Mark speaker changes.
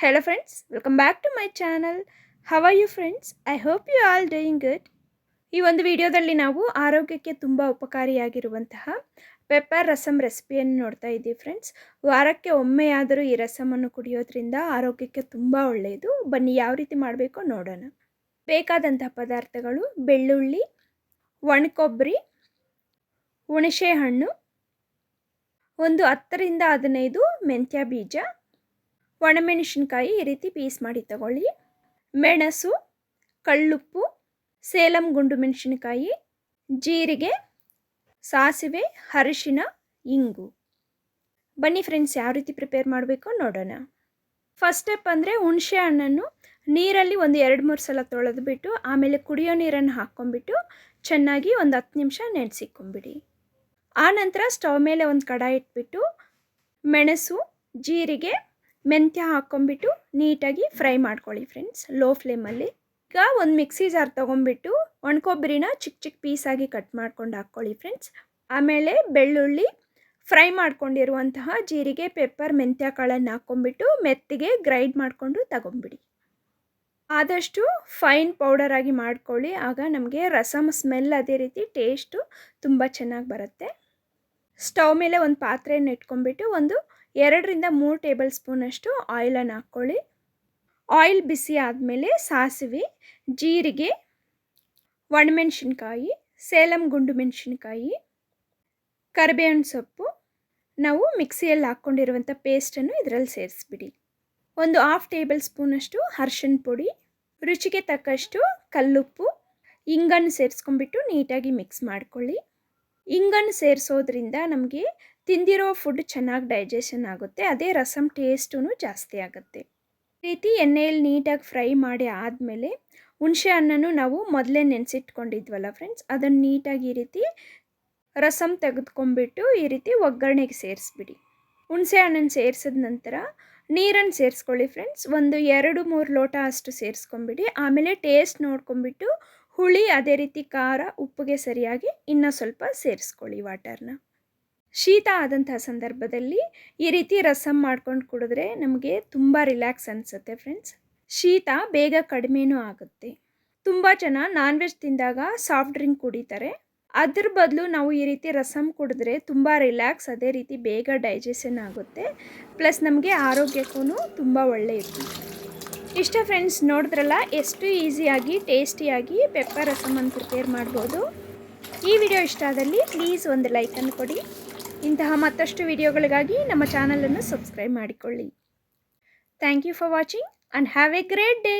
Speaker 1: Hello friends, welcome back to my channel. How are you friends? I hope you all doing good. ಈ ಒಂದು ವಿಡಿಯೋದಲ್ಲಿ ನಾವು ಆರೋಗ್ಯಕ್ಕೆ ತುಂಬ ಉಪಕಾರಿಯಾಗಿರುವಂತಹ ಪೆಪ್ಪರ್ ರಸಮ್ ರೆಸಿಪಿಯನ್ನು ನೋಡ್ತಾ ಇದ್ದೀವಿ ಫ್ರೆಂಡ್ಸ್. ವಾರಕ್ಕೆ ಒಮ್ಮೆಯಾದರೂ ಈ ರಸಮನ್ನು ಕುಡಿಯೋದ್ರಿಂದ ಆರೋಗ್ಯಕ್ಕೆ ತುಂಬ ಒಳ್ಳೆಯದು. ಬನ್ನಿ ಯಾವ ರೀತಿ ಮಾಡಬೇಕೋ ನೋಡೋಣ. ಬೇಕಾದಂತಹ ಪದಾರ್ಥಗಳು: ಬೆಳ್ಳುಳ್ಳಿ, ಒಣಕೊಬ್ಬರಿ, ಹುಣಸೆ ಹಣ್ಣು, ಒಂದು 10 ರಿಂದ 15 ಮೆಂತ್ಯ ಬೀಜ, ಒಣಮೆಣಸಿನ್ಕಾಯಿ ಈ ರೀತಿ ಪೀಸ್ ಮಾಡಿ ತಗೊಳ್ಳಿ, ಮೆಣಸು, ಕಳ್ಳುಪ್ಪು, ಸೇಲಂ ಗುಂಡು ಮೆಣಸಿನಕಾಯಿ, ಜೀರಿಗೆ, ಸಾಸಿವೆ, ಅರಿಶಿನ, ಇಂಗು. ಬನ್ನಿ ಫ್ರೆಂಡ್ಸ್ ಯಾವ ರೀತಿ ಪ್ರಿಪೇರ್ ಮಾಡಬೇಕು ನೋಡೋಣ. ಫಸ್ಟ್ ಸ್ಟೆಪ್ ಅಂದರೆ ಹುಣಸೆ ಹಣ್ಣನ್ನು ನೀರಲ್ಲಿ ಒಂದು 2-3 ಸಲ ತೊಳೆದುಬಿಟ್ಟು ಆಮೇಲೆ ಕುಡಿಯೋ ನೀರನ್ನು ಹಾಕ್ಕೊಂಬಿಟ್ಟು ಚೆನ್ನಾಗಿ ಒಂದು 10 ನಿಮಿಷ ನೆನೆಸಿಕ್ಕೊಂಬಿಡಿ. ಆನಂತರ ಸ್ಟವ್ ಮೇಲೆ ಒಂದು ಕಡಾಯಿ ಇಟ್ಬಿಟ್ಟು ಮೆಣಸು, ಜೀರಿಗೆ, ಮೆಂತ್ಯ ಹಾಕ್ಕೊಂಬಿಟ್ಟು ನೀಟಾಗಿ ಫ್ರೈ ಮಾಡ್ಕೊಳ್ಳಿ ಫ್ರೆಂಡ್ಸ್, ಲೋ ಫ್ಲೇಮಲ್ಲಿ. ಈಗ ಒಂದು ಮಿಕ್ಸಿ ಜಾರ್ ತೊಗೊಂಬಿಟ್ಟು ಒಣಕೊಬ್ಬರಿನ ಚಿಕ್ಕ ಚಿಕ್ಕ ಪೀಸಾಗಿ ಕಟ್ ಮಾಡ್ಕೊಂಡು ಹಾಕ್ಕೊಳ್ಳಿ ಫ್ರೆಂಡ್ಸ್. ಆಮೇಲೆ ಬೆಳ್ಳುಳ್ಳಿ, ಫ್ರೈ ಮಾಡ್ಕೊಂಡಿರುವಂತಹ ಜೀರಿಗೆ, ಪೆಪ್ಪರ್, ಮೆಂತ್ಯ ಕಾಳನ್ನು ಹಾಕ್ಕೊಂಬಿಟ್ಟು ಮೆತ್ತಿಗೆ ಗ್ರೈಂಡ್ ಮಾಡಿಕೊಂಡು ತಗೊಂಬಿಡಿ. ಆದಷ್ಟು ಫೈನ್ ಪೌಡರ್ ಆಗಿ ಮಾಡ್ಕೊಳ್ಳಿ, ಆಗ ನಮಗೆ ರಸಮ್ ಸ್ಮೆಲ್ ಅದೇ ರೀತಿ ಟೇಸ್ಟು ತುಂಬ ಚೆನ್ನಾಗಿ ಬರುತ್ತೆ. ಸ್ಟವ್ ಮೇಲೆ ಒಂದು ಪಾತ್ರೆಯನ್ನು ಇಟ್ಕೊಂಡ್ಬಿಟ್ಟು ಒಂದು 2 ರಿಂದ 3 ಟೇಬಲ್ ಸ್ಪೂನಷ್ಟು ಆಯಿಲನ್ನು ಹಾಕ್ಕೊಳ್ಳಿ. ಆಯಿಲ್ ಬಿಸಿ ಆದಮೇಲೆ ಸಾಸಿವೆ, ಜೀರಿಗೆ, ಒಣಮೆಣಸಿನ್ಕಾಯಿ, ಸೇಲಂ ಗುಂಡು ಮೆಣಸಿನ್ಕಾಯಿ, ಕರಿಬೇವಿನ ಸೊಪ್ಪು, ನಾವು ಮಿಕ್ಸಿಯಲ್ಲಿ ಹಾಕ್ಕೊಂಡಿರುವಂಥ ಪೇಸ್ಟನ್ನು ಇದರಲ್ಲಿ ಸೇರಿಸ್ಬಿಡಿ. ಒಂದು 1/2 ಟೇಬಲ್ ಸ್ಪೂನಷ್ಟು ಅರಿಶಿನ ಪುಡಿ, ರುಚಿಗೆ ತಕ್ಕಷ್ಟು ಕಲ್ಲುಪ್ಪು, ಇಂಗನ್ನು ಸೇರಿಸ್ಕೊಂಡ್ಬಿಟ್ಟು ನೀಟಾಗಿ ಮಿಕ್ಸ್ ಮಾಡ್ಕೊಳ್ಳಿ. ಇಂಗನ್ನು ಸೇರಿಸೋದ್ರಿಂದ ನಮಗೆ ತಿಂದಿರೋ ಫುಡ್ ಚೆನ್ನಾಗಿ ಡೈಜೆಷನ್ ಆಗುತ್ತೆ, ಅದೇ ರಸಮ್ ಟೇಸ್ಟೂ ಜಾಸ್ತಿ ಆಗುತ್ತೆ. ಈ ರೀತಿ ಎಣ್ಣೆಯಲ್ಲಿ ನೀಟಾಗಿ ಫ್ರೈ ಮಾಡಿ ಆದಮೇಲೆ ಹುಣಸೆ ಹಣ್ಣನ್ನು ನಾವು ಮೊದಲೇ ನೆನೆಸಿಟ್ಕೊಂಡಿದ್ವಲ್ಲ ಫ್ರೆಂಡ್ಸ್, ಅದನ್ನು ನೀಟಾಗಿ ಈ ರೀತಿ ರಸಮ್ ತೆಗೆದುಕೊಂಡ್ಬಿಟ್ಟು ಈ ರೀತಿ ಒಗ್ಗರಣೆಗೆ ಸೇರಿಸ್ಬಿಡಿ. ಹುಣಸೆ ಹಣ್ಣನ್ನು ಸೇರಿಸಿದ ನಂತರ ನೀರನ್ನು ಸೇರಿಸ್ಕೊಳ್ಳಿ ಫ್ರೆಂಡ್ಸ್, ಒಂದು 2-3 ಲೋಟ ಅಷ್ಟು ಸೇರಿಸ್ಕೊಂಬಿಡಿ. ಆಮೇಲೆ ಟೇಸ್ಟ್ ನೋಡ್ಕೊಂಬಿಟ್ಟು ಹುಳಿ ಅದೇ ರೀತಿ ಖಾರ ಉಪ್ಪಿಗೆ ಸರಿಯಾಗಿ ಇನ್ನೂ ಸ್ವಲ್ಪ ಸೇರಿಸ್ಕೊಳ್ಳಿ ವಾಟರ್ನ. ಶೀತ ಆದಂತಹ ಸಂದರ್ಭದಲ್ಲಿ ಈ ರೀತಿ ರಸಮ್ ಮಾಡ್ಕೊಂಡು ಕುಡಿದ್ರೆ ನಮಗೆ ತುಂಬ ರಿಲ್ಯಾಕ್ಸ್ ಅನಿಸುತ್ತೆ ಫ್ರೆಂಡ್ಸ್. ಶೀತ ಬೇಗ ಕಡಿಮೆನೂ ಆಗುತ್ತೆ. ತುಂಬ ಜನ ನಾನ್ ವೆಜ್ ತಿಂದಾಗ ಸಾಫ್ಟ್ ಡ್ರಿಂಕ್ ಕುಡಿತಾರೆ, ಅದ್ರ ಬದಲು ನಾವು ಈ ರೀತಿ ರಸಮ್ ಕುಡಿದ್ರೆ ತುಂಬ ರಿಲ್ಯಾಕ್ಸ್, ಅದೇ ರೀತಿ ಬೇಗ ಡೈಜೆಷನ್ ಆಗುತ್ತೆ, ಪ್ಲಸ್ ನಮಗೆ ಆರೋಗ್ಯಕ್ಕೂ ತುಂಬ ಒಳ್ಳೆಯದು. ಇಷ್ಟ ಫ್ರೆಂಡ್ಸ್, ನೋಡಿದ್ರಲ್ಲ ಎಷ್ಟು ಈಸಿಯಾಗಿ ಟೇಸ್ಟಿಯಾಗಿ ಪೆಪ್ಪರ್ ರಸಮನ್ನು ಪ್ರಿಪೇರ್ ಮಾಡ್ಬೋದು. ಈ ವಿಡಿಯೋ ಇಷ್ಟ ಆದಲ್ಲಿ ಪ್ಲೀಸ್ ಒಂದು ಲೈಕನ್ನು ಕೊಡಿ. ಇಂತಹ ಮತ್ತಷ್ಟು ವಿಡಿಯೋಗಳಿಗಾಗಿ ನಮ್ಮ ಚಾನಲನ್ನು ಸಬ್ಸ್ಕ್ರೈಬ್ ಮಾಡಿಕೊಳ್ಳಿ. Thank you for watching and have a great day.